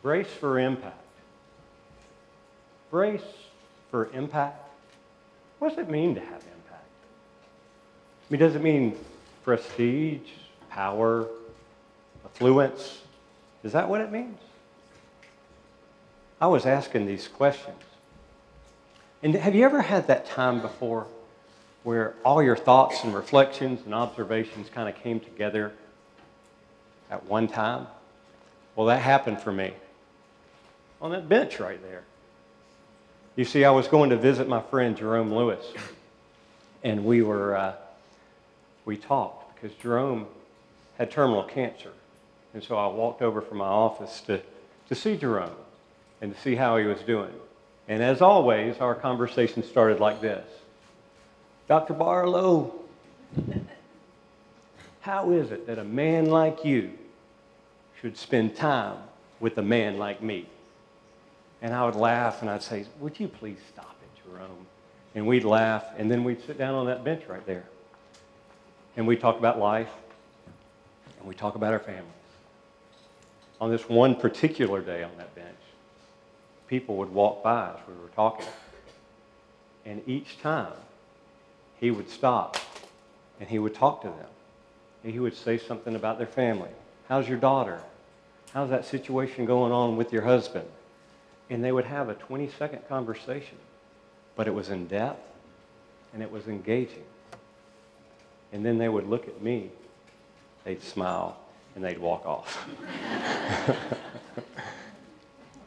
Brace for impact. Brace for impact. What does it mean to have impact? I mean, does it mean prestige, power, affluence? Is that what it means? I was asking these questions. And have you ever had that time before where all your thoughts and reflections and observations kind of came together at one time? Well, that happened for me on that bench right there. You see, I was going to visit my friend Jerome Lewis, and we talked because Jerome had terminal cancer. And so I walked over from my office to see Jerome and to see how he was doing. And as always, our conversation started like this. Dr. Barlow, how is it that a man like you should spend time with a man like me? And I would laugh and I'd say, would you please stop it, Jerome? And we'd laugh, and then we'd sit down on that bench right there. And we'd talk about life, and we'd talk about our families. On this one particular day on that bench, people would walk by as we were talking. And each time, he would stop, and he would talk to them. And he would say something about their family. How's your daughter? How's that situation going on with your husband? And they would have a 20-second conversation. But it was in depth, and it was engaging. And then they would look at me, they'd smile, and they'd walk off.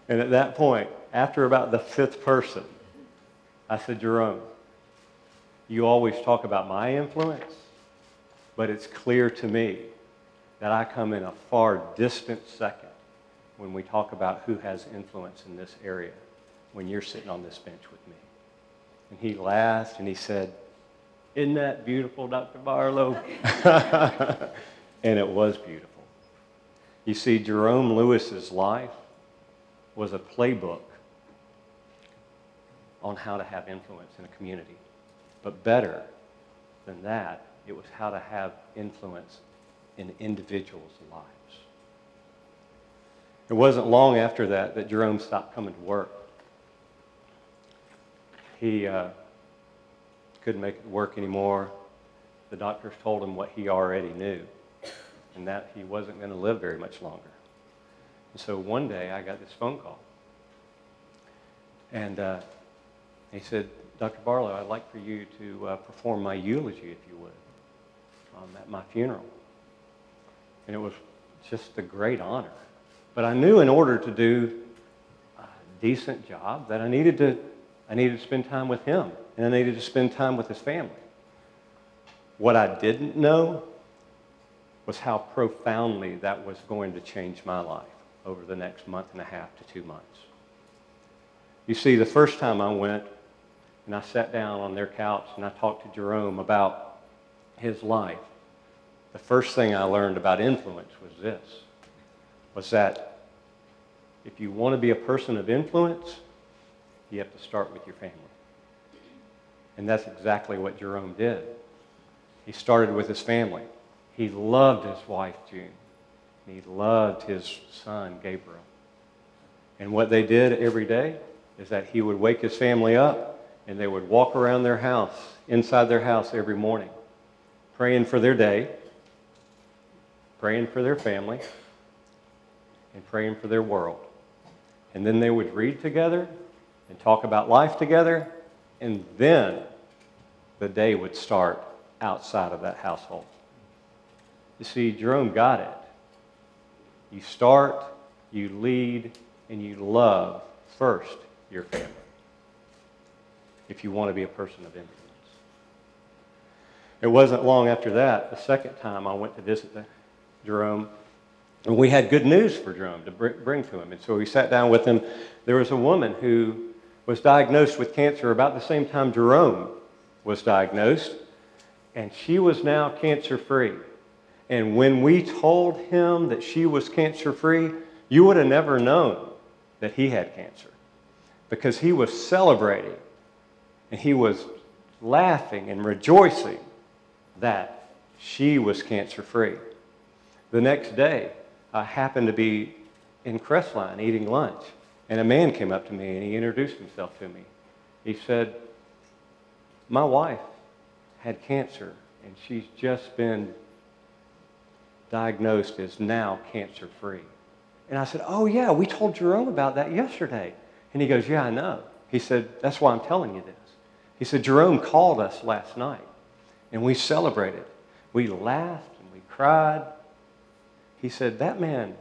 And at that point, after about the fifth person, I said, Jerome, you always talk about my influence, but it's clear to me that I come in a far distant second when we talk about who has influence in this area when you're sitting on this bench with me. And he laughed and he said, isn't that beautiful, Dr. Barlow? And it was beautiful. You see, Jerome Lewis's life was a playbook on how to have influence in a community. But better than that, it was how to have influence in individuals' lives. It wasn't long after that Jerome stopped coming to work. He couldn't make it work anymore. The doctors told him what he already knew, and that he wasn't going to live very much longer. And so one day I got this phone call. And he said, Dr. Barlow, I'd like for you to perform my eulogy, if you would, at my funeral. And it was just a great honor. But I knew in order to do a decent job that I needed to spend time with him, and I needed to spend time with his family. What I didn't know was how profoundly that was going to change my life over the next month and a half to 2 months. You see, the first time I went, and I sat down on their couch and I talked to Jerome about his life, the first thing I learned about influence was that if you want to be a person of influence, you have to start with your family. And that's exactly what Jerome did. He started with his family. He loved his wife, June. And he loved his son, Gabriel. And what they did every day is that he would wake his family up, and they would walk around their house, inside their house every morning, praying for their day, praying for their family, and praying for their world. And then they would read together and talk about life together, and then the day would start outside of that household. You see, Jerome got it. You start, you lead, and you love first your family if you want to be a person of influence. It wasn't long after that, the second time I went to visit Jerome, and we had good news for Jerome to bring to him. And so we sat down with him. There was a woman who was diagnosed with cancer about the same time Jerome was diagnosed, and she was now cancer-free. And when we told him that she was cancer-free, you would have never known that he had cancer, because he was celebrating and he was laughing and rejoicing that she was cancer-free. The next day, I happened to be in Crestline eating lunch, and a man came up to me and he introduced himself to me. He said, my wife had cancer, and she's just been diagnosed as now cancer-free. And I said, oh yeah, we told Jerome about that yesterday. And he goes, yeah, I know. He said, that's why I'm telling you this. He said, Jerome called us last night, and we celebrated. We laughed and we cried. He said, that man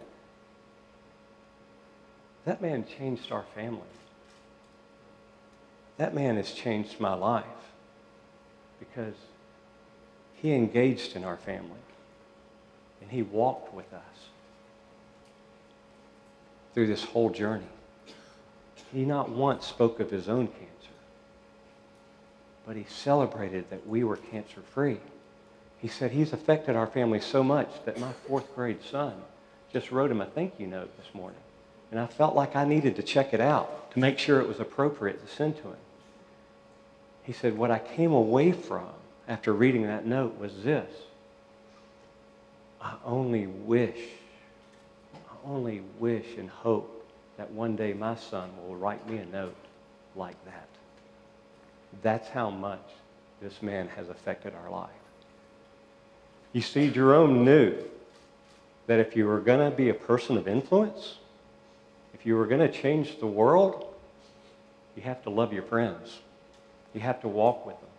changed our family. That man has changed my life because he engaged in our family and he walked with us through this whole journey. He not once spoke of his own cancer, but he celebrated that we were cancer-free. He said he's affected our family so much that my 4th grade son just wrote him a thank you note this morning. And I felt like I needed to check it out to make sure it was appropriate to send to him. He said, what I came away from after reading that note was this. I only wish and hope that one day my son will write me a note like that. That's how much this man has affected our life. You see, Jerome knew that if you were going to be a person of influence, if you were going to change the world, you have to love your friends. You have to walk with them.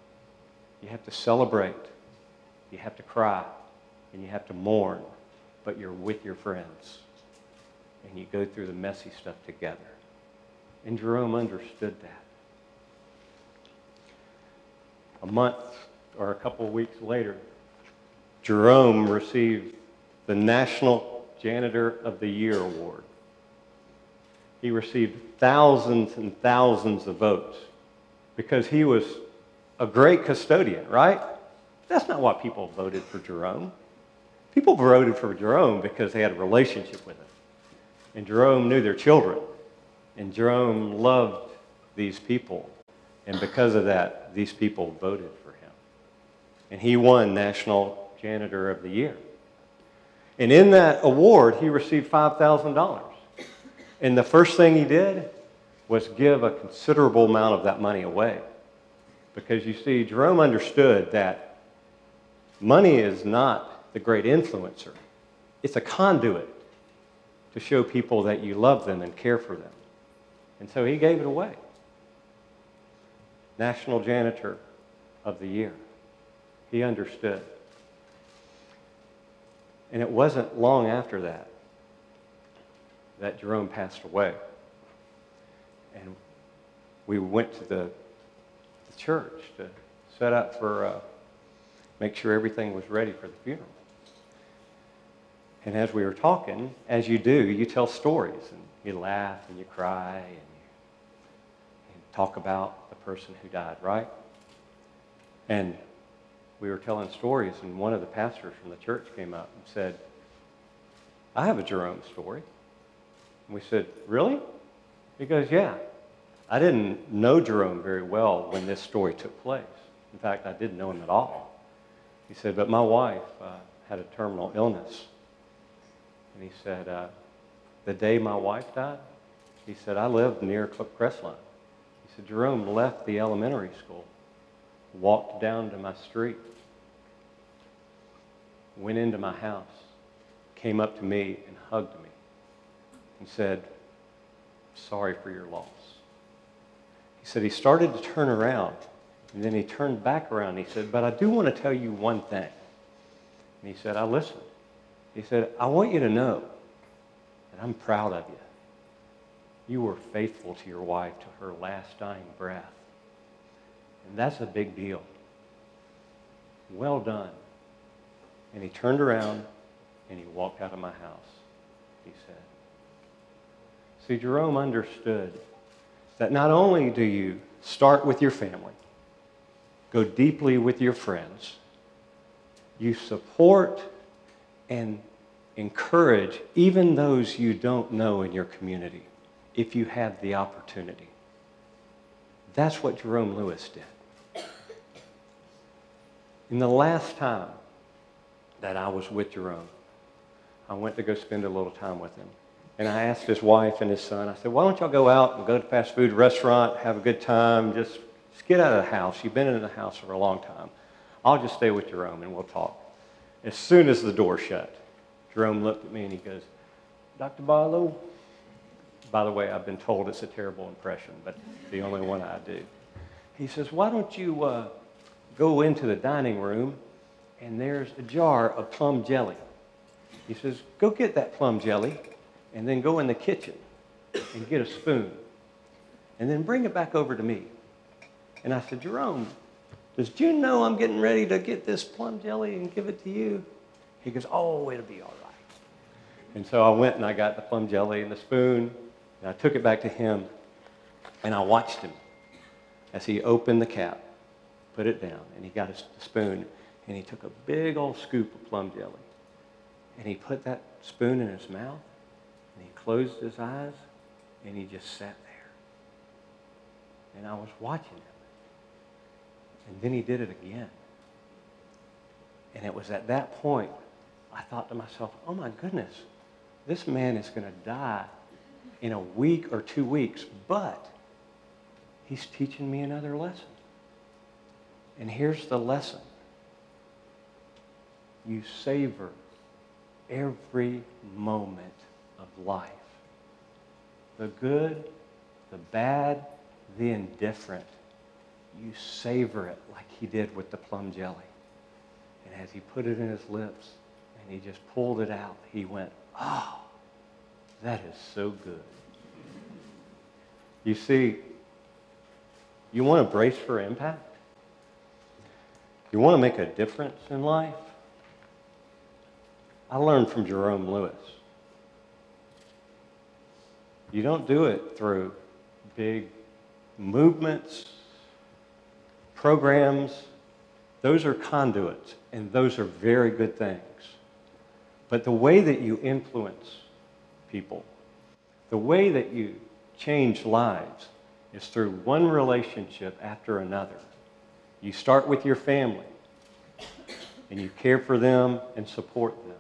You have to celebrate. You have to cry. And you have to mourn. But you're with your friends. And you go through the messy stuff together. And Jerome understood that. A month or a couple of weeks later, Jerome received the National Janitor of the Year award. He received thousands and thousands of votes because he was a great custodian, right? That's not why people voted for Jerome. People voted for Jerome because they had a relationship with him. And Jerome knew their children. And Jerome loved these people. And because of that, these people voted for him. And he won National Janitor of the Year. And in that award, he received $5,000. And the first thing he did was give a considerable amount of that money away. Because you see, Jerome understood that money is not the great influencer. It's a conduit to show people that you love them and care for them. And so he gave it away. National Janitor of the Year. He understood. And it wasn't long after that that Jerome passed away. And we went to the church to set up for, make sure everything was ready for the funeral. And as we were talking, as you do, you tell stories, and you laugh, and you cry, and you talk about the person who died, right? And we were telling stories, and one of the pastors from the church came up and said, I have a Jerome story. And we said, really? He goes, yeah. I didn't know Jerome very well when this story took place. In fact, I didn't know him at all. He said, but my wife had a terminal illness. And he said, the day my wife died, he said, I lived near Crestline. He said, Jerome left the elementary school, walked down to my street, went into my house, came up to me and hugged me and said, sorry for your loss. He said he started to turn around, and then he turned back around and he said, but I do want to tell you one thing. And he said, I listened. He said, I want you to know that I'm proud of you. You were faithful to your wife to her last dying breath. And that's a big deal. Well done. And he turned around and he walked out of my house, he said. See, Jerome understood that not only do you start with your family, go deeply with your friends, you support and encourage even those you don't know in your community if you have the opportunity. That's what Jerome Lewis did. In the last time that I was with Jerome, I went to go spend a little time with him. And I asked his wife and his son, I said, why don't y'all go out and go to a fast food restaurant, have a good time, just get out of the house. You've been in the house for a long time. I'll just stay with Jerome and we'll talk. As soon as the door shut, Jerome looked at me and he goes, Dr. Barlow, by the way, I've been told it's a terrible impression, but it's the only one I do. He says, why don't you go into the dining room and there's a jar of plum jelly. He says, go get that plum jelly and then go in the kitchen and get a spoon and then bring it back over to me. And I said, Jerome, does June know I'm getting ready to get this plum jelly and give it to you? He goes, oh, it'll be all right. And so I went and I got the plum jelly and the spoon, and I took it back to him, and I watched him as he opened the cap, put it down, and he got the spoon, and he took a big old scoop of plum jelly, and he put that spoon in his mouth, and he closed his eyes, and he just sat there. And I was watching him. And then he did it again. And it was at that point I thought to myself, oh my goodness, this man is going to die in a week or 2 weeks, but he's teaching me another lesson. And here's the lesson. You savor every moment of life. The good, the bad, the indifferent. You savor it like he did with the plum jelly. And as he put it in his lips and he just pulled it out, he went, oh, that is so good. You see, you want to brace for impact? You want to make a difference in life? I learned from Jerome Lewis. You don't do it through big movements, programs. Those are conduits, and those are very good things. But the way that you influence people, the way that you change lives is through one relationship after another. You start with your family, and you care for them and support them.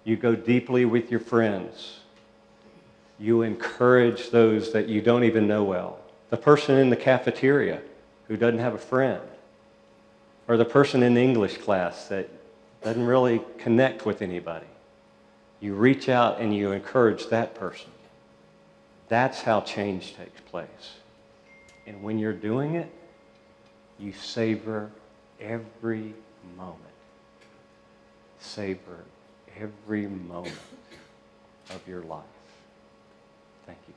You go deeply with your friends. You encourage those that you don't even know well. The person in the cafeteria who doesn't have a friend, or the person in the English class that doesn't really connect with anybody. You reach out and you encourage that person. That's how change takes place. And when you're doing it, you savor every moment. Savor every moment of your life. Thank you.